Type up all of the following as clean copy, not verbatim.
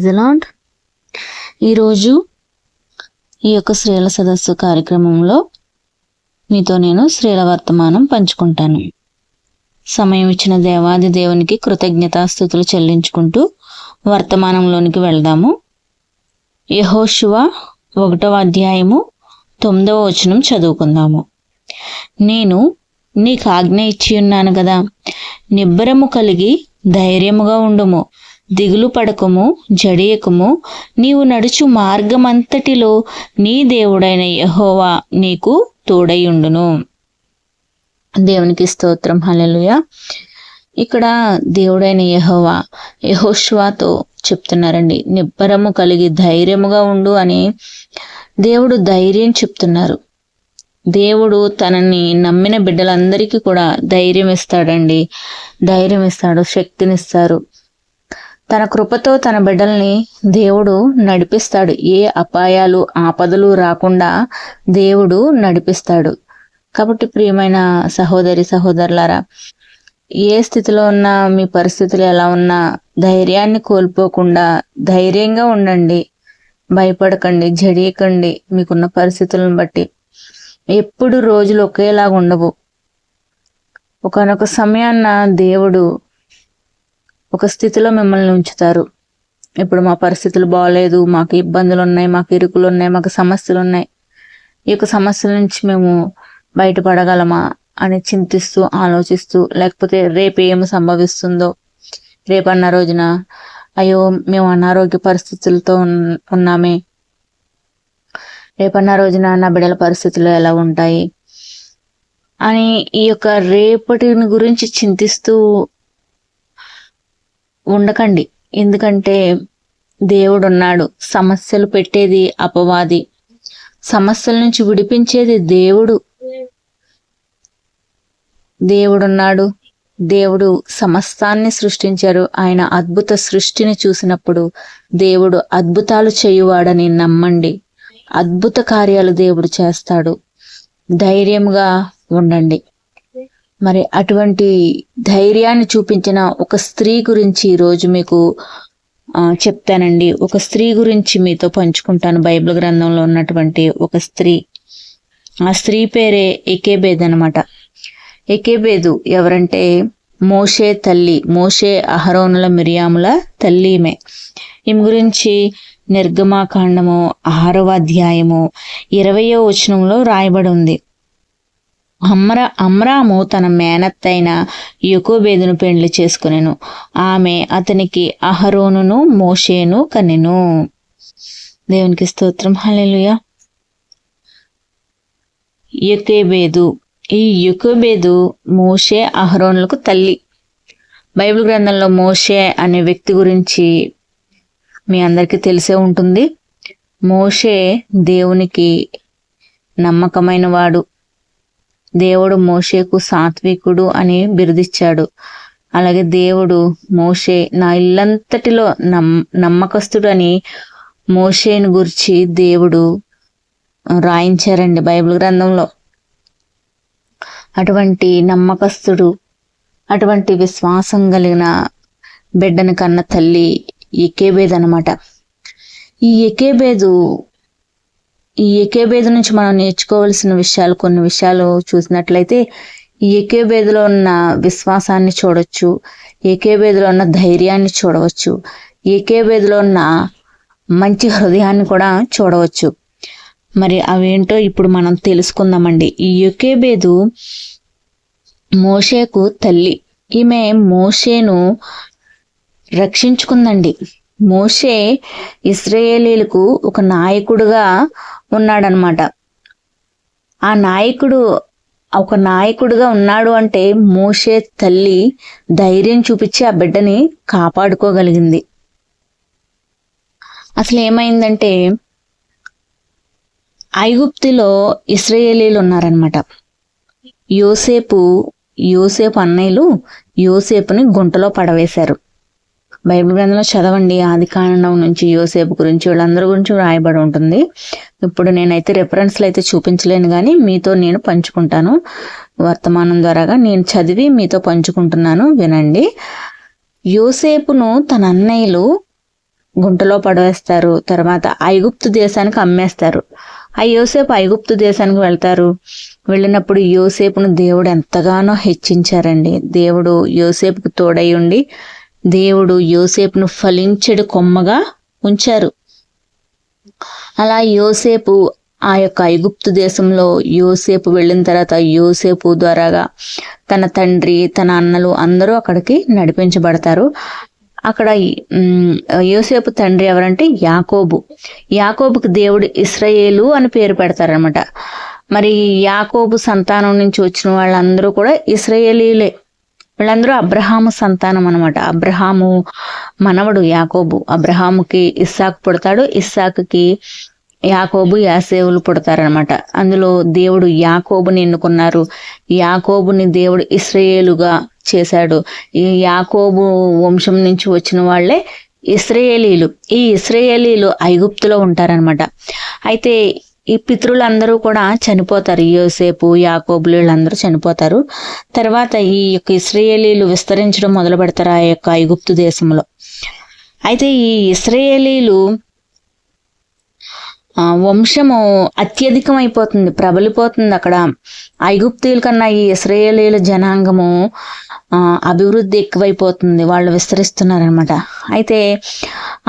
Praise the lord. ఈరోజు ఈ యొక్క స్త్రీల సదస్సు కార్యక్రమంలో మీతో నేను స్త్రీల వర్తమానం పంచుకుంటాను. సమయం ఇచ్చిన దేవాది దేవునికి కృతజ్ఞతాస్తుతులు చెల్లించుకుంటూ వర్తమానంలోనికి వెళ్దాము. యెహోషువ 1వ అధ్యాయము 9వ వచనం చదువుకుందాము. నేను నీకు ఆజ్ఞ ఇచ్చి ఉన్నాను కదా, నిబ్బరము కలిగి ధైర్యముగా ఉండుము, దిగులు పడకము, జడియకము. నీవు నడుచు మార్గమంతటిలో నీ దేవుడైన యెహోవా నీకు తోడైయుండును. దేవునికి స్తోత్రం. హల్లెలూయా. ఇక్కడ దేవుడైన యెహోవా యెహోషువతో చెప్తున్నారండి, నిబ్బరము కలిగి ధైర్యముగా ఉండు అని దేవుడు ధైర్యం చెప్తున్నారు. దేవుడు తనని నమ్మిన బిడ్డలందరికీ కూడా ధైర్యం ఇస్తాడండి, ధైర్యం ఇస్తాడు, శక్తినిస్తారు. తన కృపతో తన బిడ్డల్ని దేవుడు నడిపిస్తాడు. ఏ అపాయాలు ఆపదలు రాకుండా దేవుడు నడిపిస్తాడు. కాబట్టి ప్రియమైన సహోదరి సహోదరులారా, ఏ స్థితిలో ఉన్నా, మీ పరిస్థితులు ఎలా ఉన్నా ధైర్యాన్ని కోల్పోకుండా ధైర్యంగా ఉండండి. భయపడకండి, జడియకండి. మీకున్న పరిస్థితులను బట్టి ఎప్పుడు రోజులు ఒకేలాగా ఉండవు. ఒకానొక సమయాన్న దేవుడు ఒక స్థితిలో మిమ్మల్ని ఉంచుతారు. ఇప్పుడు మా పరిస్థితులు బాగలేదు, మాకు ఇబ్బందులు ఉన్నాయి, మాకు ఇరుకులు ఉన్నాయి, మాకు సమస్యలు ఉన్నాయి, ఈ యొక్క సమస్యల నుంచి మేము బయటపడగలమా అని చింతిస్తూ ఆలోచిస్తూ, లేకపోతే రేపు ఏమి సంభవిస్తుందో, రేపన్న రోజున అయ్యో మేము అనారోగ్య పరిస్థితులతో ఉన్నామే, రేపన్న రోజున నా బిడ్డల పరిస్థితులు ఎలా ఉంటాయి అని ఈ యొక్క రేపటిని గురించి చింతిస్తూ ఉండకండి. ఎందుకంటే దేవుడు ఉన్నాడు. సమస్యలు పెట్టేది అపవాది, సమస్యల నుంచి విడిపించేది దేవుడు. దేవుడున్నాడు. దేవుడు సమస్తాన్ని సృష్టించారు. ఆయన అద్భుత సృష్టిని చూసినప్పుడు దేవుడు అద్భుతాలు చేయువాడని నమ్మండి. అద్భుత కార్యాలు దేవుడు చేస్తాడు. ధైర్యంగా ఉండండి. మరి అటువంటి ధైర్యాన్ని చూపించిన ఒక స్త్రీ గురించి ఈరోజు మీకు చెప్తానండి. ఒక స్త్రీ గురించి మీతో పంచుకుంటాను. బైబిల్ గ్రంథంలో ఉన్నటువంటి ఒక స్త్రీ. ఆ స్త్రీ పేరే యెకోబెదు అనమాట. యెకోబెదు ఎవరంటే మోషే తల్లి, మోషే అహరోనుల మిరియాముల తల్లి ఈమె. ఈమె గురించి నిర్గమాకాండము 6వ అధ్యాయము 20వ వచనంలో రాయబడి ఉంది. అమ్రాము తన మేనత్తైన యెకోబెదును పెండ్లి చేసుకునెను. ఆమె అతనికి అహరోనును మోషేను కనెను. దేవునికి స్తోత్రం. హల్లెలూయా. యెకోబెదు, ఈ యెకోబెదు మోషే అహరోనులకు తల్లి. బైబిల్ గ్రంథంలో మోషే అనే వ్యక్తి గురించి మీ అందరికీ తెలిసే ఉంటుంది. మోషే దేవునికి నమ్మకమైన వాడు. దేవుడు మోషేకు సాత్వికుడు అని బిరుదిచ్చాడు. అలాగే దేవుడు మోషే నా ఇల్లంతటిలో నమ్మకస్తుడు అని మోషేను గురించి దేవుడు రాయించారండి బైబిల్ గ్రంథంలో. అటువంటి నమ్మకస్తుడు, అటువంటి విశ్వాసం కలిగిన బిడ్డను కన్న తల్లి యెకోబెదు అనమాట. ఈ యెకోబెదు నుంచి మనం నేర్చుకోవాల్సిన విషయాలు, కొన్ని విషయాలు చూసినట్లయితే ఈ యెకోబెదులో ఉన్న విశ్వాసాన్ని చూడవచ్చు, యెకోబెదులో ఉన్న ధైర్యాన్ని చూడవచ్చు, యెకోబెదులో ఉన్న మంచి హృదయాన్ని కూడా చూడవచ్చు. మరి అవేంటో ఇప్పుడు మనం తెలుసుకుందామండి. ఈ యెకోబెదు మోషేకు తల్లి. ఈమె మోషేను రక్షించుకుందండి. మోషే ఇశ్రాయేలీలకు ఒక నాయకుడుగా ఉన్నాడనమాట. ఆ నాయకుడు ఒక నాయకుడుగా ఉన్నాడు అంటే మోషే తల్లి ధైర్యం చూపించి ఆ బిడ్డని కాపాడుకోగలిగింది. అసలు ఏమైందంటే ఐగుప్తులో ఇశ్రాయేలీలు ఉన్నారనమాట. యోసేపు అన్నయ్యలు యోసేపుని గుంటలో పడవేశారు. బైబిల్ గ్రంథంలో చదవండి. ఆదికాండం నుంచి యోసేపు గురించి, వీళ్ళందరి గురించి రాయబడి ఉంటుంది. ఇప్పుడు నేనైతే రెఫరెన్స్లు అయితే చూపించలేను, కానీ మీతో నేను పంచుకుంటాను. వర్తమానం ద్వారాగా నేను చదివి మీతో పంచుకుంటున్నాను, వినండి. యోసేపును తన అన్నయ్యలు గుంటలో పడవేస్తారు. తర్వాత ఐగుప్తు దేశానికి అమ్మేస్తారు. ఆ యోసేపు ఐగుప్తు దేశానికి వెళ్తారు. వెళ్ళినప్పుడు యోసేపును దేవుడు ఎంతగానో హెచ్చించారండి. దేవుడు యోసేపుకు తోడై ఉండి దేవుడు యోసేపును ఫలించెడు కొమ్మగా ఉంచారు. అలా యోసేపు ఆ యొక్క ఐగుప్తు దేశంలో యోసేపు వెళ్ళిన తర్వాత యోసేపు ద్వారాగా తన తండ్రి, తన అన్నలు అందరూ అక్కడికి నడిపించబడతారు. అక్కడ యోసేపు తండ్రి ఎవరంటే యాకోబు. యాకోబుకి దేవుడు ఇశ్రాయేలు అని పేరు పెడతారనమాట. మరి యాకోబు సంతానం నుంచి వచ్చిన వాళ్ళందరూ కూడా ఇశ్రాయేలీలే. వీళ్ళందరూ అబ్రహాము సంతానం అనమాట. అబ్రహాము మనవడు యాకోబు. అబ్రహాముకి ఇస్సాకు పుడతాడు. ఇస్సాకుకి యాకోబు, యాసేవులు పుడతారనమాట. అందులో దేవుడు యాకోబుని ఎన్నుకున్నారు. యాకోబుని దేవుడు ఇశ్రాయేలుగా చేశాడు. ఈ యాకోబు వంశం నుంచి వచ్చిన వాళ్ళే ఇశ్రాయేలీలు. ఈ ఇశ్రాయేలీలు ఐగుప్తులో ఉంటారనమాట. అయితే ఈ పితరులందరూ కూడా చనిపోతారు. యోసేపు, యాకోబులు వీళ్ళందరూ చనిపోతారు. తర్వాత ఈ యొక్క ఇశ్రాయేలీలు విస్తరించడం మొదలు పెడతారు ఆ యొక్క ఐగుప్తు దేశంలో. అయితే ఈ ఇశ్రాయేలీలు వంశము అత్యధికం అయిపోతుంది, ప్రబలిపోతుంది. అక్కడ ఐగుప్తీయుల కన్నా ఈ ఇశ్రాయేలీల జనాంగము అభివృద్ధి ఎక్కువైపోతుంది. వాళ్ళు విస్తరిస్తున్నారనమాట. అయితే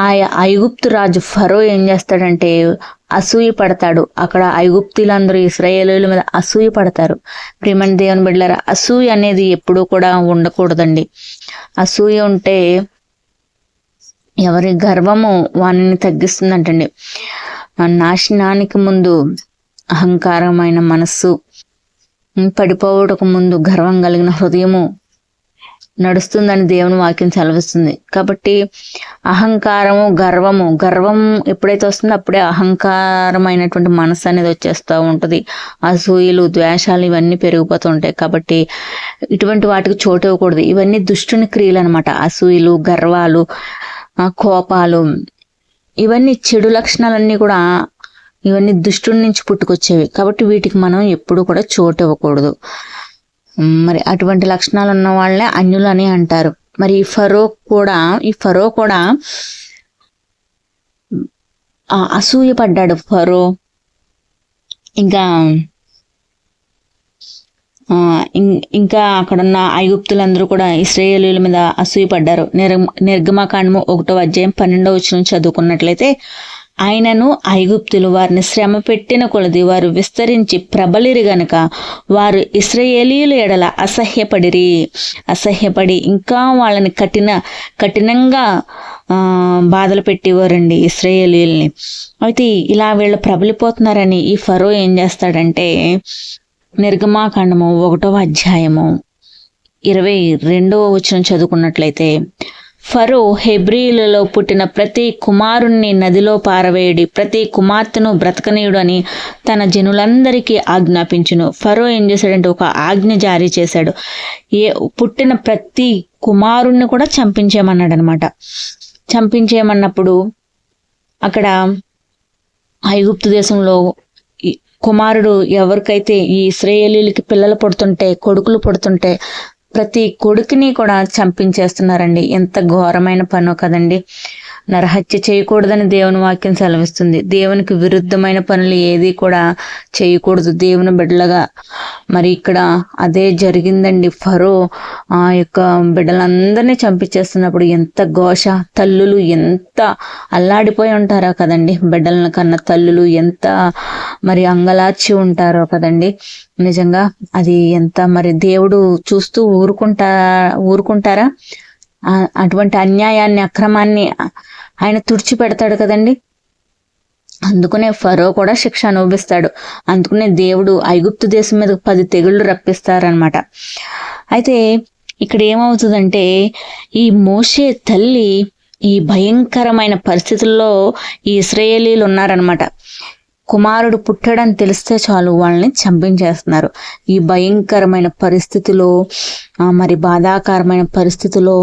ఆ ఐగుప్తు రాజు ఫరో ఏం చేస్తాడంటే అసూయ పడతాడు. అక్కడ ఐగుప్తీయులందరూ ఇశ్రాయేలీల మీద అసూయ పడతారు. ప్రియమైన దేవుని బిడ్డలారా, అసూయ అనేది ఎప్పుడూ కూడా ఉండకూడదండి. అసూయ ఉంటే ఎవరి గర్వము వానిని తగ్గిస్తుందంటండి. నాశనానికి ముందు అహంకారమైన మనస్సు, పడిపోవటకు ముందు గర్వం కలిగిన హృదయము నడుస్తుందని దేవుని వాక్యం సెలవిస్తుంది. కాబట్టి అహంకారము, గర్వం ఎప్పుడైతే వస్తుందో అప్పుడే అహంకారమైనటువంటి మనసు అనేది వచ్చేస్తూ ఉంటుంది. అసూయలు, ద్వేషాలు ఇవన్నీ పెరిగిపోతూ ఉంటాయి. కాబట్టి ఇటువంటి వాటికి చోటు ఇవ్వకూడదు. ఇవన్నీ దుష్టుని క్రియలు అనమాట. అసూయలు, గర్వాలు, కోపాలు, ఇవన్నీ చెడు లక్షణాలన్నీ కూడా ఇవన్నీ దుష్టుడి నుంచి పుట్టుకొచ్చేవి. కాబట్టి వీటికి మనం ఎప్పుడు కూడా చోటు ఇవ్వకూడదు. మరి అటువంటి లక్షణాలు ఉన్న వాళ్ళనే అన్యులు అని అంటారు. మరి ఈ ఫరో కూడా అసూయ పడ్డాడు. ఫరో ఇంకా అక్కడున్న ఐగుప్తులందరూ కూడా ఇశ్రాయేలీయుల మీద అసూయ పడ్డారు. నిర్గమకాండము 1వ అధ్యాయం 12వ వచనం చదువుకున్నట్లయితే, ఆయనను ఐగుప్తులు వారిని శ్రమ పెట్టిన కొలది వారు విస్తరించి ప్రబలిరి గనుక వారు ఇశ్రాయేలీయుల ఎడల అసహ్యపడి ఇంకా వాళ్ళని కఠినంగా బాధలు పెట్టేవారండి ఇశ్రాయేలీయుల్ని. అయితే ఇలా వీళ్ళు ప్రబలిపోతున్నారని ఈ ఫరో ఏం చేస్తాడంటే, నిర్గమాకాండము 1వ అధ్యాయము 22వ వచనం చదువుకున్నట్లయితే, ఫరో హెబ్రీలలో పుట్టిన ప్రతి కుమారుణ్ణి నదిలో పారవేయడి, ప్రతి కుమార్తెను బ్రతకనీయుడు అని తన జనులందరికీ ఆజ్ఞాపించును. ఫరో ఏం చేశాడంటే ఒక ఆజ్ఞ జారీ చేశాడు. పుట్టిన ప్రతి కుమారుణ్ణి కూడా చంపించేయమన్నాడు అనమాట. చంపించేయమన్నప్పుడు అక్కడ ఐగుప్తు దేశంలో కుమారుడు ఎవరికైతే ఈ ఇశ్రాయేలీలకి పిల్లలు పుడుతుంటే, కొడుకులు పుడుతుంటే ప్రతి కొడుకుని కూడా చంపించేస్తున్నారండి. ఎంత ఘోరమైన పనో కదండి. నరహత్య చేయకూడదని దేవుని వాక్యం సెలవిస్తుంది. దేవునికి విరుద్ధమైన పనులు ఏది కూడా చేయకూడదు దేవుని బిడ్డలుగా. మరి ఇక్కడ అదే జరిగిందండి. ఫరో ఆ యొక్క బిడ్డలందరినీ చంపించేస్తున్నప్పుడు ఎంత ఘోష, తల్లులు ఎంత అల్లాడిపోయి ఉంటారో కదండి. బిడ్డల కన్నా తల్లులు ఎంత మరి అంగలార్చి ఉంటారో కదండి. నిజంగా అది ఎంత మరి దేవుడు చూస్తూ ఊరుకుంటారా? అటువంటి అన్యాయాన్ని, అక్రమాన్ని ఆయన తుడిచిపెడతాడు కదండి. అందుకునే ఫరో కూడా శిక్ష అనుభవిస్తాడు. అందుకునే దేవుడు ఐగుప్తు దేశం మీద 10 తెగుళ్ళు రప్పిస్తారనమాట. అయితే ఇక్కడ ఏమవుతుందంటే, ఈ మోషే తల్లి ఈ భయంకరమైన పరిస్థితుల్లో ఈ ఇశ్రాయేలీలు ఉన్నారనమాట. కుమారుడు పుట్టాడని తెలిస్తే చాలు వాళ్ళని చంపించేస్తున్నారు. ఈ భయంకరమైన పరిస్థితిలో, మరి బాధాకరమైన పరిస్థితిలో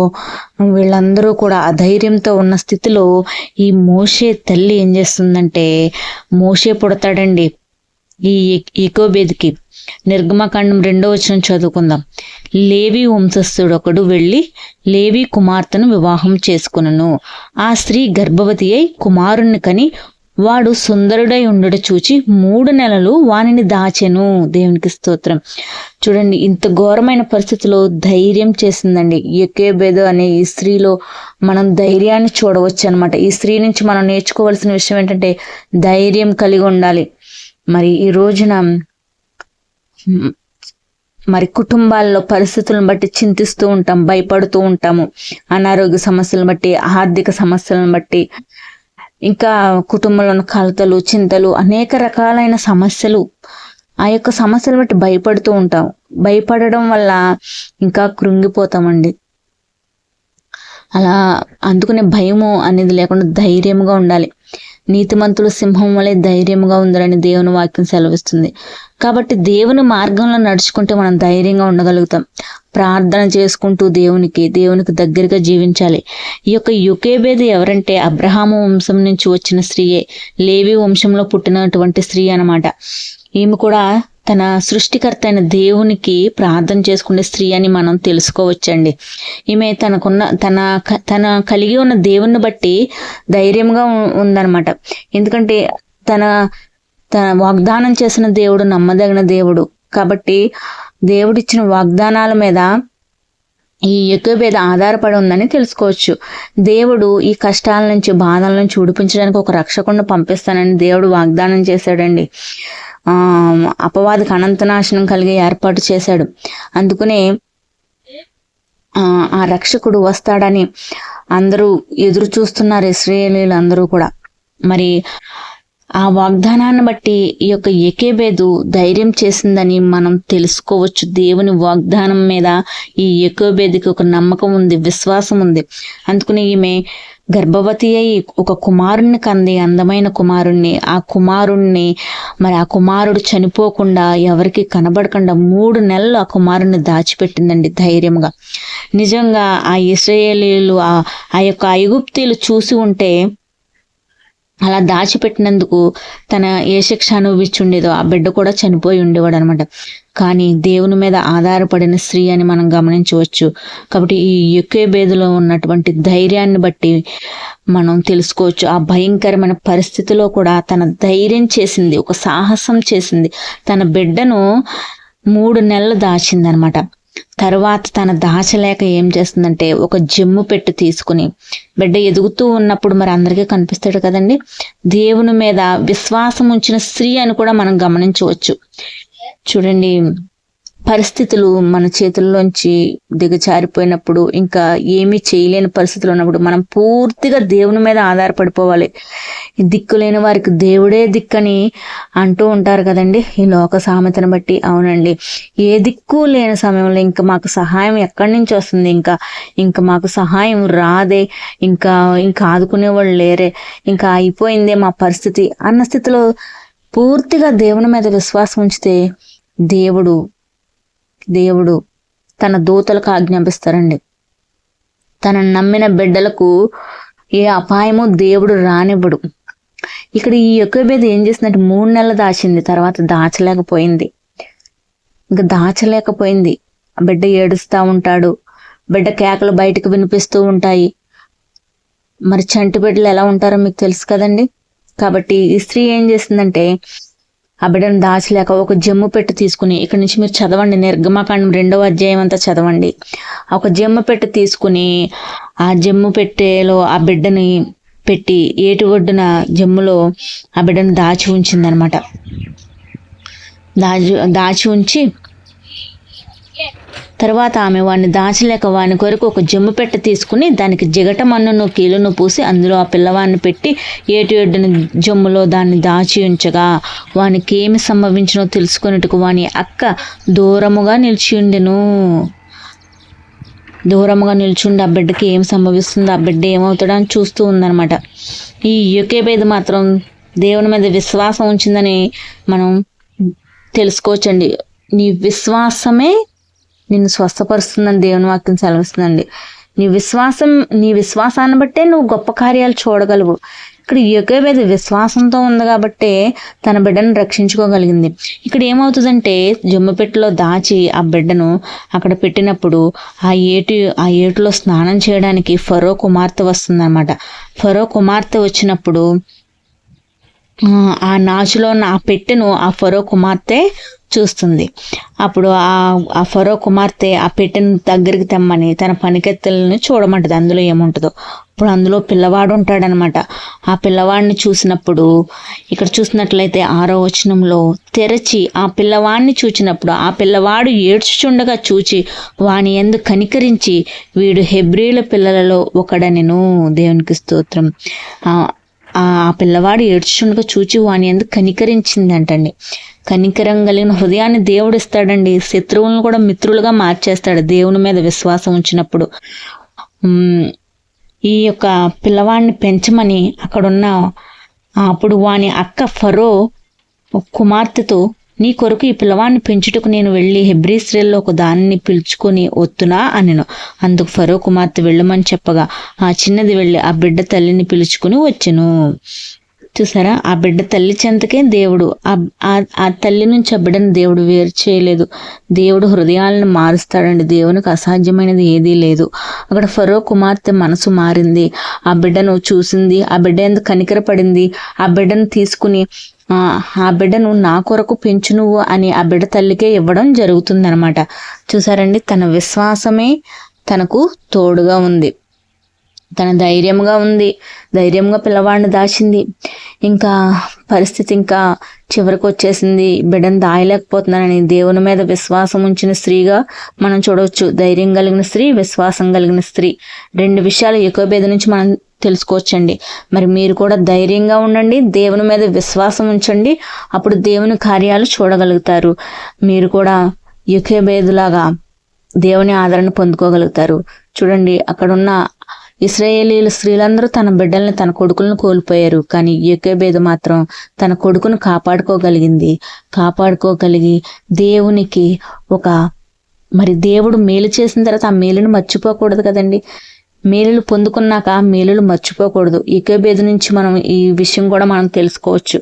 వీళ్ళందరూ కూడా అధైర్యంతో ఉన్న స్థితిలో ఈ మోషే తల్లి ఏం చేస్తుందంటే, మోషే పుడతాడండి. ఈ యెకోబేదుకి. నిర్గమకాండం 2వ వచనం చదువుకుందాం. లేవి వంశస్థుడు ఒకడు వెళ్ళి లేవి కుమార్తెను వివాహం చేసుకునను. ఆ స్త్రీ గర్భవతి అయి కుమారుణ్ణి కని వాడు సుందరుడై ఉండడు చూచి 3 నెలలు వానిని దాచెను. దేవునికి స్తోత్రం. చూడండి, ఇంత ఘోరమైన పరిస్థితిలో ధైర్యం చేసిందండి యెకోబేదు అనే ఈ స్త్రీలో. మనం ధైర్యాన్ని చూడవచ్చు అనమాట. ఈ స్త్రీ నుంచి మనం నేర్చుకోవాల్సిన విషయం ఏంటంటే ధైర్యం కలిగి ఉండాలి. మరి ఈ రోజున మరి కుటుంబాల్లో పరిస్థితులను బట్టి చింతిస్తూ ఉంటాం, భయపడుతూ ఉంటాము. అనారోగ్య సమస్యలను బట్టి, ఆర్థిక సమస్యలను బట్టి, ఇంకా కుటుంబంలో ఉన్న కలతలు, చింతలు, అనేక రకాలైన సమస్యలు. ఆ యొక్క సమస్యలు బట్టి భయపడుతూ ఉంటాం. భయపడడం వల్ల ఇంకా కృంగిపోతామండి. అలా అందుకనే భయము అనేది లేకుండా ధైర్యంగా ఉండాలి. నీతిమంతుడు సింహం వలె ధైర్యంగా ఉండాలని దేవుని వాక్యం సెలవిస్తుంది. కాబట్టి దేవుని మార్గంలో నడుచుకుంటే మనం ధైర్యంగా ఉండగలుగుతాం. ప్రార్థన చేసుకుంటూ దేవునికి దగ్గరగా జీవించాలి. ఈ యొక్క యెకోబేదు ఎవరంటే అబ్రహాము వంశం నుంచి వచ్చిన స్త్రీయే. లేవి వంశంలో పుట్టినటువంటి స్త్రీ అన్నమాట. ఈమె కూడా తన సృష్టికర్త అయిన దేవునికి ప్రార్థన చేసుకునే స్త్రీ అని మనం తెలుసుకోవచ్చండి. ఈమె తన కలిగి ఉన్న దేవుని బట్టి ధైర్యంగా ఉందన్నమాట. ఎందుకంటే తన వాగ్దానం చేసిన దేవుడు నమ్మదగిన దేవుడు. కాబట్టి దేవుడిచ్చిన వాగ్దానాల మీద ఈ యెకోబేదు ఆధారపడి ఉందని తెలుసుకోవచ్చు. దేవుడు ఈ కష్టాల నుంచి, బాధల నుంచి ఉడిపించడానికి ఒక రక్షకుడిని పంపిస్తానని దేవుడు వాగ్దానం చేశాడండి. అపవాదికి అనంత నాశనం కలిగి ఏర్పాటు చేశాడు. అందుకనే ఆ రక్షకుడు వస్తాడని అందరూ ఎదురు చూస్తున్నారు, ఇశ్రాయేలీయులు అందరూ కూడా. మరి ఆ వాగ్దానాన్ని బట్టి ఈ యొక్క యెకోబేదు ధైర్యం చేసిందని మనం తెలుసుకోవచ్చు. దేవుని వాగ్దానం మీద ఈ యెకోబేదుకి ఒక నమ్మకం ఉంది, విశ్వాసం ఉంది. అందుకని ఈమె గర్భవతి అయి ఒక కుమారుణ్ణి కంది, అందమైన కుమారుణ్ణి. ఆ కుమారుడు చనిపోకుండా, ఎవరికి కనబడకుండా 3 నెలలు ఆ కుమారుణ్ణి దాచిపెట్టిందండి ధైర్యంగా. నిజంగా ఆ ఇశ్రాయేలీయులు, ఆ యొక్క ఐగుప్తీయులు చూసి ఉంటే అలా దాచిపెట్టినందుకు తన ఏ శిక్ష అనుభవించుండేదో ఆ బిడ్డ కూడా చనిపోయి ఉండేవాడు అనమాట. కానీ దేవుని మీద ఆధారపడిన స్త్రీ అని మనం గమనించవచ్చు. కాబట్టి ఈ యెకోబేదులో ఉన్నటువంటి ధైర్యాన్ని బట్టి మనం తెలుసుకోవచ్చు. ఆ భయంకరమైన పరిస్థితిలో కూడా తన ధైర్యం చేసింది, ఒక సాహసం చేసింది. తన బిడ్డను 3 నెలలు దాచిందనమాట. తర్వాత తన దాచలేక ఏం చేస్తుందంటే ఒక జమ్ము పెట్టి తీసుకుని, బిడ్డ ఎదుగుతూ ఉన్నప్పుడు మరి అందరికీ కనిపిస్తాడు కదండి, దేవుని మీద విశ్వాసం ఉంచిన స్త్రీ అని కూడా మనం గమనించవచ్చు. చూడండి, పరిస్థితులు మన చేతుల్లోంచి దిగజారిపోయినప్పుడు, ఇంకా ఏమీ చేయలేని పరిస్థితులు ఉన్నప్పుడు మనం పూర్తిగా దేవుని మీద ఆధారపడిపోవాలి. దిక్కులేని వారికి దేవుడే దిక్కని అంటూ ఉంటారు కదండి ఈ లోక సామెతను బట్టి. అవునండి, ఏ దిక్కు లేని సమయంలో ఇంకా మాకు సహాయం ఎక్కడి నుంచి వస్తుంది, ఇంకా మాకు సహాయం రాదే, ఇంకా ఆదుకునే వాళ్ళు లేరే, ఇంకా అయిపోయిందే మా పరిస్థితి అన్న స్థితిలో పూర్తిగా దేవుని మీద విశ్వాసం ఉంచితే దేవుడు తన దూతలకు ఆజ్ఞాపిస్తారండి. తన నమ్మిన బిడ్డలకు ఏ అపాయము దేవుడు రానివ్వడు. ఇక్కడ ఈ యెకోబేదు ఏం చేసిందంటే 3 నెలలు దాచింది, తర్వాత దాచలేకపోయింది. ఆ బిడ్డ ఏడుస్తూ ఉంటాడు, బిడ్డ కేకలు బయటకు వినిపిస్తూ ఉంటాయి. మరి చంటి బిడ్డలు ఎలా ఉంటారో మీకు తెలుసు కదండి. కాబట్టి ఈ స్త్రీ ఏం చేసిందంటే ఆ బిడ్డను దాచలేక ఒక జమ్ము పెట్టి తీసుకుని, ఇక్కడ నుంచి మీరు చదవండి, నిర్గమకాండం 2వ అధ్యాయం అంతా చదవండి. ఒక జమ్ము పెట్టి తీసుకుని ఆ జమ్ము పెట్టెలో ఆ బిడ్డని పెట్టి ఏటి ఒడ్డున జమ్ములో ఆ బిడ్డను దాచి ఉంచిందనమాట. దాచి ఉంచి తర్వాత ఆమె వాడిని దాచలేక వాని కొరకు ఒక జమ్ము పెట్టె తీసుకుని దానికి జిగట మన్నును కీలును పూసి అందులో ఆ పిల్లవాడిని పెట్టి ఏటి ఒడ్డున జమ్ములో దాన్ని దాచి ఉంచగా వానికి ఏమి సంభవించినో తెలుసుకున్నట్టుకు వాని అక్క దూరముగా నిల్చుండి ఆ బిడ్డకి ఏం సంభవిస్తుందో, ఆ బిడ్డ ఏమవుతాడో అని చూస్తూ ఉందన్నమాట. ఈ యెకోబేదు మాత్రం దేవుని మీద విశ్వాసం ఉంచిందని మనం తెలుసుకోవచ్చండి. నీ విశ్వాసమే నిన్ను స్వస్థపరుస్తుందని దేవుని వాక్యం సెలవిస్తుందండి. నీ విశ్వాసాన్ని బట్టే నువ్వు గొప్ప కార్యాలు చూడగలవు. ఇక్కడ యోకేబేద విశ్వాసంతో ఉంది కాబట్టి తన బిడ్డను రక్షించుకోగలిగింది. ఇక్కడ ఏమవుతుందంటే జమ్మిపెట్టెలో దాచి ఆ బిడ్డను అక్కడ పెట్టినప్పుడు ఆ ఏటిలో స్నానం చేయడానికి ఫరో కుమార్తె వస్తుందన్నమాట. ఫరో కుమార్తె వచ్చినప్పుడు ఆ నాచులో ఉన్న ఆ పెట్టెను ఆ ఫరో కుమార్తె చూస్తుంది. అప్పుడు ఆ ఫరో కుమార్తె ఆ పెట్టెను దగ్గరికి తెమ్మని తన పనికెత్తెలను చూడమంటది అందులో ఏముంటుందో. ఇప్పుడు అందులో పిల్లవాడు ఉంటాడనమాట. ఆ పిల్లవాడిని చూసినప్పుడు ఇక్కడ చూసినట్లయితే 6వ వచనంలో తెరచి ఆ పిల్లవాడిని చూచినప్పుడు ఆ పిల్లవాడు ఏడ్చుచుండగా చూచి వాని యందు కనికరించి వీడు హెబ్రీల పిల్లలలో ఒకడనెను. దేవునికి స్తోత్రం. ఆ పిల్లవాడు ఏడ్చుండగా చూచి వాని యందు కనికరించిందంటండి. కనికరం కలిగిన హృదయాన్ని దేవుడు ఇస్తాడండి. శత్రువులను కూడా మిత్రులుగా మార్చేస్తాడు దేవుని మీద విశ్వాసం ఉంచినప్పుడు. ఈ యొక్క పిల్లవాడిని పెంచమని అక్కడున్న అప్పుడు వాని అక్క ఫరో కుమార్తెతో నీ కొరకు ఈ పిల్లవాడిని పెంచుటకు నేను వెళ్ళి హెబ్రీ స్త్రీల్లో ఒక దానిని పిలుచుకొని వత్తునా అనెను. అందుకు ఫరో కుమార్తె వెళ్ళమని చెప్పగా ఆ చిన్నది వెళ్ళి ఆ బిడ్డ తల్లిని పిలుచుకుని వచ్చెను. చూసారా, ఆ బిడ్డ తల్లి చెంతకే దేవుడు ఆ తల్లి నుంచి ఆ బిడ్డను దేవుడు వేరు చేయలేదు. దేవుడు హృదయాలను మారుస్తాడండి. దేవునికి అసాధ్యమైనది ఏదీ లేదు. అక్కడ ఫరో కుమార్తె మనసు మారింది. ఆ బిడ్డను చూసింది, ఆ బిడ్డ ఎందుకు కనికరపడింది. ఆ బిడ్డను తీసుకుని ఆ బిడ్డను నా కొరకు పెంచు నువ్వు అని ఆ బిడ్డ తల్లికే ఇవ్వడం జరుగుతుందనమాట. చూసారండి, తన విశ్వాసమే తనకు తోడుగా ఉంది. తన ధైర్యంగా పిల్లవాడిని దాచింది. ఇంకా పరిస్థితి ఇంకా చివరికి వచ్చేసింది. బిడ్డను దాయలేకపోతున్నానని దేవుని మీద విశ్వాసం ఉంచిన స్త్రీగా మనం చూడవచ్చు. ధైర్యం కలిగిన స్త్రీ, విశ్వాసం కలిగిన స్త్రీ, 2 విషయాలు యోకేబేదు నుంచి మనం తెలుసుకోవచ్చండి. మరి మీరు కూడా ధైర్యంగా ఉండండి, దేవుని మీద విశ్వాసం ఉంచండి. అప్పుడు దేవుని కార్యాలు చూడగలుగుతారు. మీరు కూడా యోకేబేదులాగా దేవుని ఆదరణ పొందుకోగలుగుతారు. చూడండి, అక్కడున్న ఇశ్రాయేలీల స్త్రీలందరూ తన బిడ్డల్ని, తన కొడుకులను కోల్పోయారు. కానీ యోకేబేదు మాత్రం తన కొడుకును కాపాడుకోగలిగి దేవునికి మరి దేవుడు మేలు చేసిన తర్వాత ఆ మేలును మర్చిపోకూడదు కదండి. మేలులు పొందుకున్నాక మేలులు మర్చిపోకూడదు. యోకేబేదు నుంచి మనం ఈ విషయం కూడా మనం తెలుసుకోవచ్చు.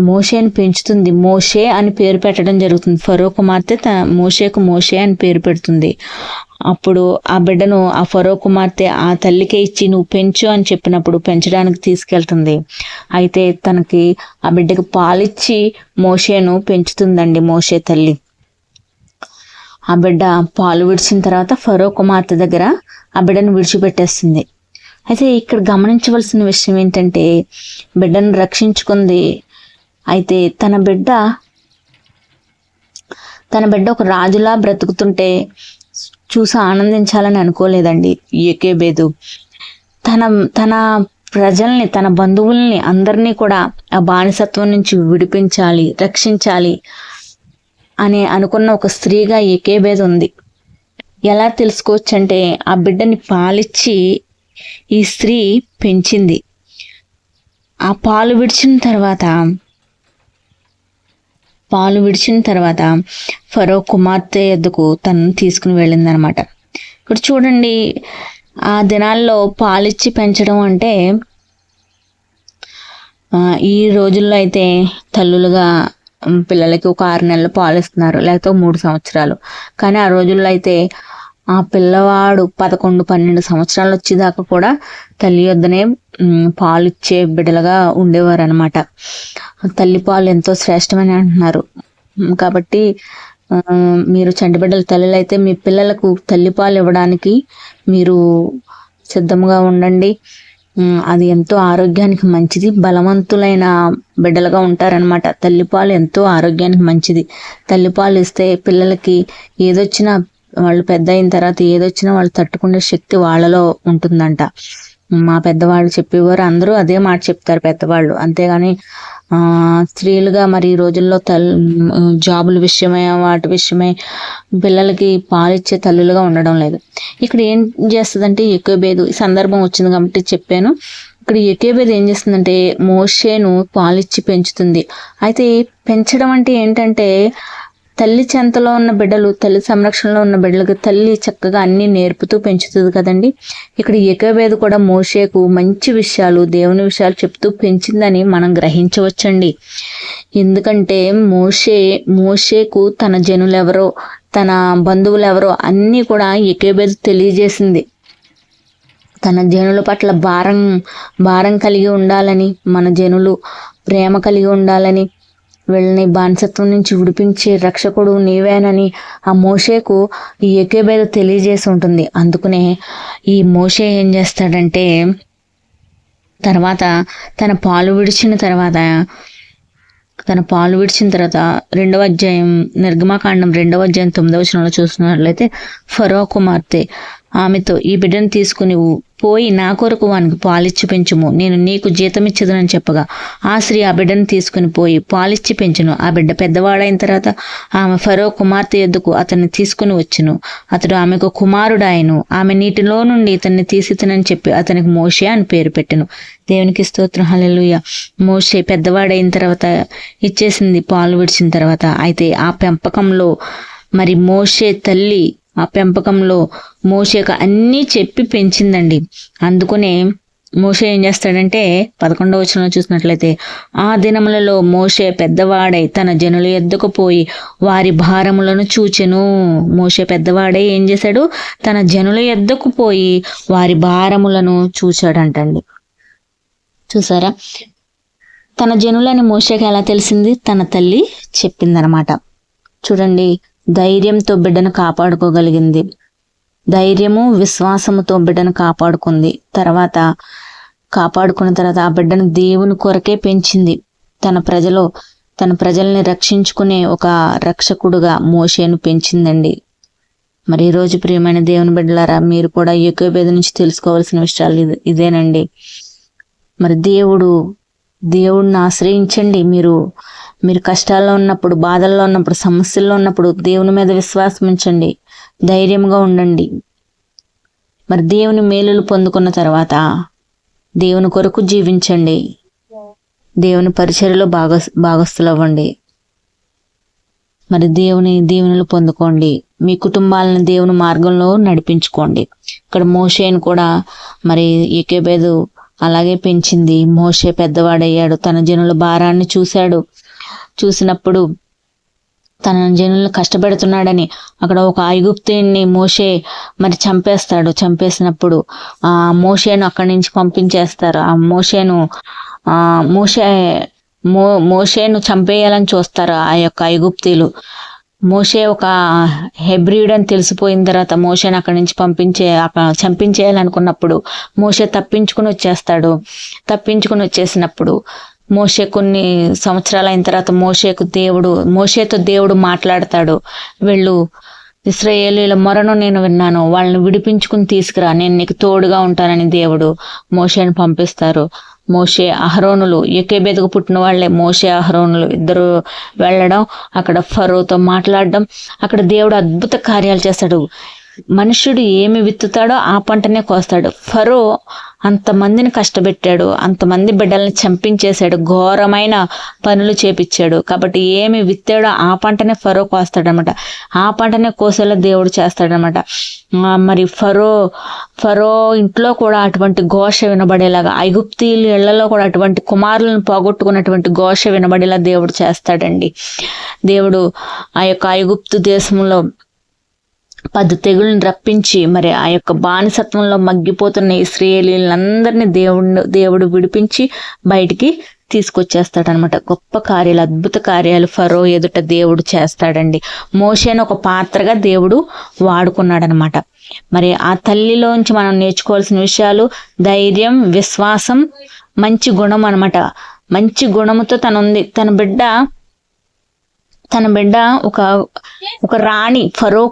మోషేను పెంచుతుంది. మోషే అని పేరు పెట్టడం జరుగుతుంది. ఫరో కుమార్తె మోషేకు మోషే అని పేరు పెడుతుంది. అప్పుడు ఆ బిడ్డను ఆ ఫరో కుమార్తె ఆ తల్లికే ఇచ్చి నువ్వు పెంచు అని చెప్పినప్పుడు పెంచడానికి తీసుకెళ్తుంది. అయితే తనకి ఆ బిడ్డకు పాలిచ్చి మోషేను పెంచుతుందండి మోషే తల్లి. ఆ బిడ్డ పాలు విడిచిన తర్వాత ఫరో కుమార్తె దగ్గర ఆ బిడ్డను విడిచిపెట్టేస్తుంది. అయితే ఇక్కడ గమనించవలసిన విషయం ఏంటంటే బిడ్డను రక్షించుకుంది. అయితే తన బిడ్డ ఒక రాజులా బ్రతుకుతుంటే చూసి ఆనందించాలని అనుకోలేదండి యోకేబేదు. తన ప్రజల్ని, తన బంధువుల్ని అందరినీ కూడా ఆ బానిసత్వం నుంచి విడిపించాలి, రక్షించాలి అని అనుకున్న ఒక స్త్రీగా యోకేబేదు ఉంది. ఎలా తెలుసుకోవచ్చంటే ఆ బిడ్డని పాలిచ్చి ఈ స్త్రీ పెంచింది. ఆ పాలు విడిచిన తర్వాత ఫరో కుమార్తె యొద్దకు తనను తీసుకుని వెళ్ళిందనమాట. ఇక్కడ చూడండి, ఆ దినాల్లో పాలిచ్చి పెంచడం అంటే ఈ రోజుల్లో అయితే తల్లులుగా పిల్లలకి ఒక 6 నెలలు పాలు ఇస్తున్నారు, లేకపోతే 3 సంవత్సరాలు. కానీ ఆ రోజుల్లో అయితే ఆ పిల్లవాడు 11-12 సంవత్సరాలు వచ్చేదాకా కూడా తల్లి యొద్దనే పాలు ఇచ్చే బిడ్డలుగా ఉండేవారు అనమాట. తల్లి పాలు ఎంతో శ్రేష్టమని అంటున్నారు. కాబట్టి మీరు చంటి బిడ్డల తల్లులు అయితే మీ పిల్లలకు తల్లి పాలు ఇవ్వడానికి మీరు సిద్ధంగా ఉండండి. అది ఎంతో ఆరోగ్యానికి మంచిది. బలవంతులైన బిడ్డలుగా ఉంటారనమాట. తల్లిపాలు ఎంతో ఆరోగ్యానికి మంచిది. తల్లిపాలు ఇస్తే పిల్లలకి ఏదొచ్చినా, వాళ్ళు పెద్ద అయిన తర్వాత ఏదొచ్చినా వాళ్ళు తట్టుకునే శక్తి వాళ్ళలో ఉంటుందంట. మా పెద్దవాళ్ళు చెప్పేవారు, అందరూ అదే మాట చెప్తారు పెద్దవాళ్ళు. అంతేగాని స్త్రీలుగా మరి ఈ రోజుల్లో జాబుల విషయమై వాటి విషయమై పిల్లలకి పాలిచ్చే తల్లులుగా ఉండడం లేదు. ఇక్కడ ఏం చేస్తుందంటే యోకేబేదు, ఈ సందర్భం వచ్చింది కాబట్టి చెప్పాను. ఇక్కడ యోకేబేదు ఏం చేస్తుందంటే మోషేను పాలిచ్చి పెంచుతుంది. అయితే పెంచడం అంటే ఏంటంటే తల్లి చెంతలో ఉన్న బిడ్డలు, తల్లి సంరక్షణలో ఉన్న బిడ్డలకు తల్లి చక్కగా అన్ని నేర్పుతూ పెంచుతుంది కదండి. ఇక్కడ యెకోబేదు కూడా మోషేకు మంచి విషయాలు, దేవుని విషయాలు చెప్తూ పెంచిందని మనం గ్రహించవచ్చండి. ఎందుకంటే మోషేకు తన జనులెవరో, తన బంధువులెవరో అన్నీ కూడా యెకోబేదు తెలియజేసింది. తన జనుల పట్ల భారం కలిగి ఉండాలని, మన జనులు ప్రేమ కలిగి ఉండాలని, వీళ్ళని బానిసత్వం నుంచి విడిపించే రక్షకుడు నీవేనని ఆ మోషేకు ఈ యెకోబేదు తెలియజేసి ఉంటుంది. అందుకనే ఈ మోషే ఏం చేస్తాడంటే, తర్వాత తన పాలు విడిచిన తర్వాత 2వ అధ్యాయం నిర్గమాకాండం 2వ అధ్యాయం 9వ వచనంలో చూస్తున్నట్లయితే, ఫరో కుమార్తె ఆమెతో, ఈ బిడ్డను తీసుకుని పోయి నా కొరకు వానికి పాలిచ్చి పెంచుము, నేను నీకు జీతం ఇచ్చదునని చెప్పగా ఆ స్త్రీ ఆ బిడ్డను తీసుకుని పోయి పాలిచ్చి పెంచును. ఆ బిడ్డ పెద్దవాడైన తర్వాత ఆమె ఫరో కుమార్తె యొద్దకు అతన్ని తీసుకుని వచ్చును. అతడు ఆమెకు కుమారుడాయను. ఆమె నీటిలో నుండి ఇతన్ని తీసితనని చెప్పి అతనికి మోషే అని పేరు పెట్టెను. దేవునికి స్తోత్రం, హల్లెలూయా. మోషే పెద్దవాడైన తర్వాత ఇచ్చేసింది పాలు విడిచిన తర్వాత. అయితే ఆ పెంపకంలో మరి మోషే తల్లి ఆ పెంపకంలో మోషేకు అన్నీ చెప్పి పెంచిందండి. అందుకనే మోషే ఏం చేస్తాడంటే 11వ వచనంలో చూసినట్లయితే, ఆ దినములలో మోషే పెద్దవాడై తన జనుల యొద్దకు పోయి వారి భారములను చూచెను. మోషే పెద్దవాడై ఏం చేశాడు? తన జనుల యొద్దకు పోయి వారి భారములను చూశాడంటండి. చూసారా, తన జనులని మోషేకి ఎలా తెలిసింది? తన తల్లి చెప్పిందనమాట. చూడండి, ధైర్యంతో బిడ్డను కాపాడుకోగలిగింది. ధైర్యము విశ్వాసముతో బిడ్డను కాపాడుకుంది. కాపాడుకున్న తర్వాత ఆ బిడ్డను దేవుని కొరకే పెంచింది. తన ప్రజల్ని రక్షించుకునే ఒక రక్షకుడుగా మోషేను పెంచిందండి. మరి ఈరోజు ప్రియమైన దేవుని బిడ్డలారా, మీరు కూడా యెకోబేదు నుంచి తెలుసుకోవాల్సిన విషయాలు ఇదేనండి. మరి దేవుడిని ఆశ్రయించండి. మీరు కష్టాల్లో ఉన్నప్పుడు, బాధల్లో ఉన్నప్పుడు, సమస్యల్లో ఉన్నప్పుడు దేవుని మీద విశ్వాసం ఉంచండి, ధైర్యంగా ఉండండి. మరి దేవుని మేలులు పొందుకున్న తర్వాత దేవుని కొరకు జీవించండి, దేవుని పరిచర్యలో భాగస్థులు అవ్వండి. మరి దేవుని దీవెనలు పొందుకోండి, మీ కుటుంబాలను దేవుని మార్గంలో నడిపించుకోండి. ఇక్కడ మోషేను కూడా మరి యెకోబేదు అలాగే పెంచింది. మోషే పెద్దవాడయ్యాడు, తన జనుల భారాన్ని చూసినప్పుడు తన జనులను కష్టపెడుతున్నాడని అక్కడ ఒక ఐగుప్తుని మోషే మరి చంపేసినప్పుడు ఆ మోషేను అక్కడి నుంచి పంపించేస్తారు. ఆ మోషేను చంపేయాలని చూస్తారు ఆ యొక్క ఐగుప్తీలు. మోషే ఒక హెబ్రీయుడు అని తెలిసిపోయిన తర్వాత మోషేని అక్కడి నుంచి చంపించేయాలనుకున్నప్పుడు మోషే తప్పించుకుని వచ్చేసినప్పుడు మోషే కొన్ని సంవత్సరాలు అయిన తర్వాత మోషేతో దేవుడు మాట్లాడతాడు. వెళ్ళు, ఇశ్రాయేలీయుల మొరను నేను విన్నాను, వాళ్ళని విడిపించుకుని తీసుకురా, నేను నీకు తోడుగా ఉంటానని దేవుడు మోషేని పంపిస్తారు. మోషే అహరోనులు, యెకోబేదుకు పుట్టిన వాళ్ళే మోషే అహరోనులు ఇద్దరు వెళ్ళడం, అక్కడ ఫరోతో మాట్లాడడం, అక్కడ దేవుడు అద్భుత కార్యాలు చేస్తాడు. మనుష్యుడు ఏమి విత్తుతాడో ఆ పంటనే కోస్తాడు. ఫరో అంతమందిని కష్టపెట్టాడు, అంతమంది బిడ్డల్ని చంపించేశాడు, ఘోరమైన పనులు చేపించాడు. కాబట్టి ఏమి విత్తాడో ఆ పంటనే ఫరో కోస్తాడనమాట, ఆ పంటనే కోసేలా దేవుడు చేస్తాడనమాట. మరి ఫరో ఇంట్లో కూడా అటువంటి ఘోష వినబడేలాగా, ఐగుప్తీయుల ఇళ్లలో కూడా అటువంటి కుమారులను పోగొట్టుకున్నటువంటి ఘోష వినబడేలా దేవుడు చేస్తాడండి. దేవుడు ఆ యొక్క ఐగుప్తు దేశంలో 10 తెగుళ్ళని రప్పించి మరి ఆ యొక్క బానిసత్వంలో మగ్గిపోతున్న ఇశ్రాయేలీయులందరినీ దేవుడు విడిపించి బయటికి తీసుకొచ్చేస్తాడనమాట. గొప్ప కార్యాలు, అద్భుత కార్యాలు ఫరో ఎదుట దేవుడు చేస్తాడండి. మోషేను ఒక పాత్రగా దేవుడు వాడుకున్నాడనమాట. మరి ఆ తల్లిలోంచి మనం నేర్చుకోవాల్సిన విషయాలు ధైర్యం, విశ్వాసం, మంచి గుణం అనమాట. మంచి గుణముతో తన బిడ్డ ఒక రాణి, ఫరో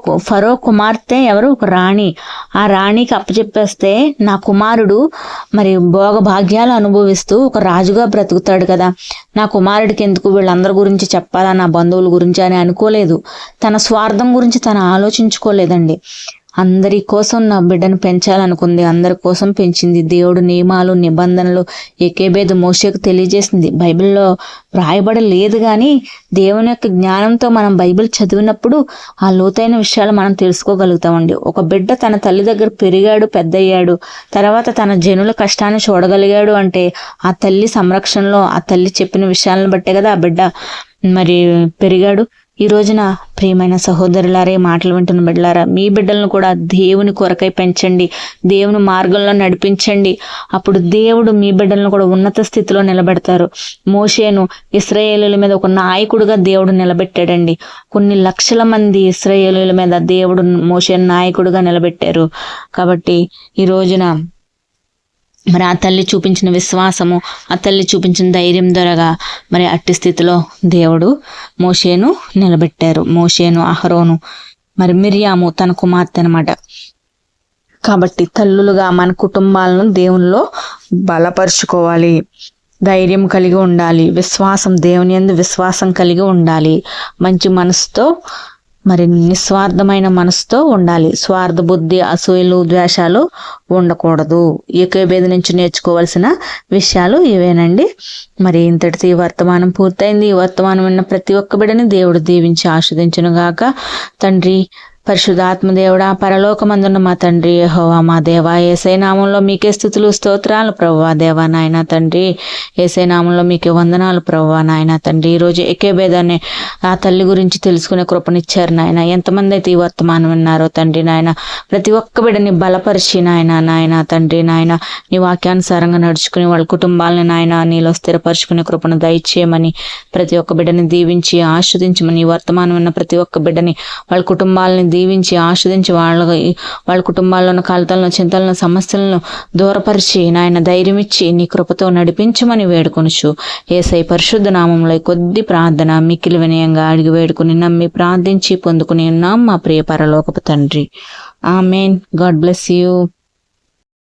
కుమార్తె ఎవరు? ఒక రాణి. ఆ రాణికి అప్పచెప్పేస్తే నా కుమారుడు మరి భోగ భాగ్యాలు అనుభవిస్తూ ఒక రాజుగా బ్రతుకుతాడు కదా, నా కుమారుడికి ఎందుకు వీళ్ళందరి గురించి చెప్పాలా, నా బంధువుల గురించి అని అనుకోలేదు. తన స్వార్థం గురించి తను ఆలోచించుకోలేదండి. అందరి కోసం నా బిడ్డను పెంచాలనుకుంది, అందరి కోసం పెంచింది. దేవుడు నియమాలు నిబంధనలు యోకేబేదు మోషేకు తెలియజేసింది. బైబిల్లో రాయబడలేదు కానీ దేవుని యొక్క జ్ఞానంతో మనం బైబిల్ చదివినప్పుడు ఆ లోతైన విషయాలు మనం తెలుసుకోగలుగుతామండి. ఒక బిడ్డ తన తల్లి దగ్గర పెరిగాడు, పెద్దయ్యాడు, తర్వాత తన జనుల కష్టాన్ని చూడగలిగాడు అంటే ఆ తల్లి సంరక్షణలో ఆ తల్లి చెప్పిన విషయాలను బట్టే కదా ఆ బిడ్డ మరి పెరిగాడు. ఈ రోజున ప్రియమైన సహోదరులారే, మాటలు వింటున్న బిడ్డలారా, మీ బిడ్డలను కూడా దేవుని కొరకై పెంచండి, దేవుని మార్గంలో నడిపించండి. అప్పుడు దేవుడు మీ బిడ్డలను కూడా ఉన్నత స్థితిలో నిలబెడతారు. మోషేను ఇశ్రాయేలీయుల మీద ఒక నాయకుడిగా దేవుడు నిలబెట్టాడండి. కొన్ని లక్షల మంది ఇశ్రాయేలీయుల మీద దేవుడు మోషేను నాయకుడిగా నిలబెట్టారు. కాబట్టి ఈ రోజున మరి ఆ తల్లి చూపించిన విశ్వాసము, ఆ తల్లి చూపించిన ధైర్యం ద్వారా మరి అట్టి స్థితిలో దేవుడు మోషేను నిలబెట్టారు. మోషేను, అహరోను, మరి మిర్యాము తన కుమార్తె అనమాట. కాబట్టి తల్లులుగా మన కుటుంబాలను దేవునిలో బలపరుచుకోవాలి, ధైర్యం కలిగి ఉండాలి, విశ్వాసం, దేవుని యందు విశ్వాసం కలిగి ఉండాలి, మంచి మనసుతో మరి నిస్వార్థమైన మనసుతో ఉండాలి. స్వార్థ బుద్ధి, అసూయలు, ద్వేషాలు ఉండకూడదు. యోకేబేదు నుంచి నేర్చుకోవాల్సిన విషయాలు ఇవేనండి. మరి ఇంతటితో ఈ వర్తమానం పూర్తయింది. ఈ వర్తమానం విన్న ప్రతి ఒక్క బిడ్డని దేవుడు దీవించి ఆస్వాదించును గాక. తండ్రి, పరిశుద్ధాత్మ దేవుడా, పరలోకమందున్న మా తండ్రి యెహోవా మా దేవా, యేసయ్య నామంలో మీకే స్తుతులు స్తోత్రాలు ప్రభువా. దేవా నాయన తండ్రి, యేసయ్య నామంలో మీకే వందనాలు ప్రభువా. నాయన తండ్రి, ఈరోజు యోకేబేదు ఆ తల్లి గురించి తెలుసుకునే కృపనిచ్చారు నాయన. ఎంతమంది అయితే ఈ వర్తమానం విన్నారో తండ్రి నాయన, ప్రతి ఒక్క బిడ్డని బలపరిచి నాయన తండ్రి నాయన, నీ వాక్యానుసారంగా నడుచుకుని వాళ్ళ కుటుంబాలని నాయన నీలో స్థిరపరుచుకునే కృపను దయచేయమని, ప్రతి ఒక్క బిడ్డని దీవించి ఆస్వాదించమని, ఈ వర్తమానం విన్న ప్రతి ఒక్క బిడ్డని వాళ్ళ కుటుంబాలని దీవించి ఆస్వాదించి వాళ్ళ కుటుంబాల్లో ఉన్న కలతలను, చింతలను, సమస్యలను దూరపరిచి నాయన ధైర్యం ఇచ్చి నీ కృపతో నడిపించమని వేడుకొనుచు యేసయ్య పరిశుద్ధ నామంలో కొద్ది ప్రార్థన మిక్కిలి వినయంగా అడిగి వేడుకుని నమ్మి ప్రార్థించి పొందుకుని ఉన్నాం మా ప్రియ పరలోకపు తండ్రి. ఆమేన్. God bless you.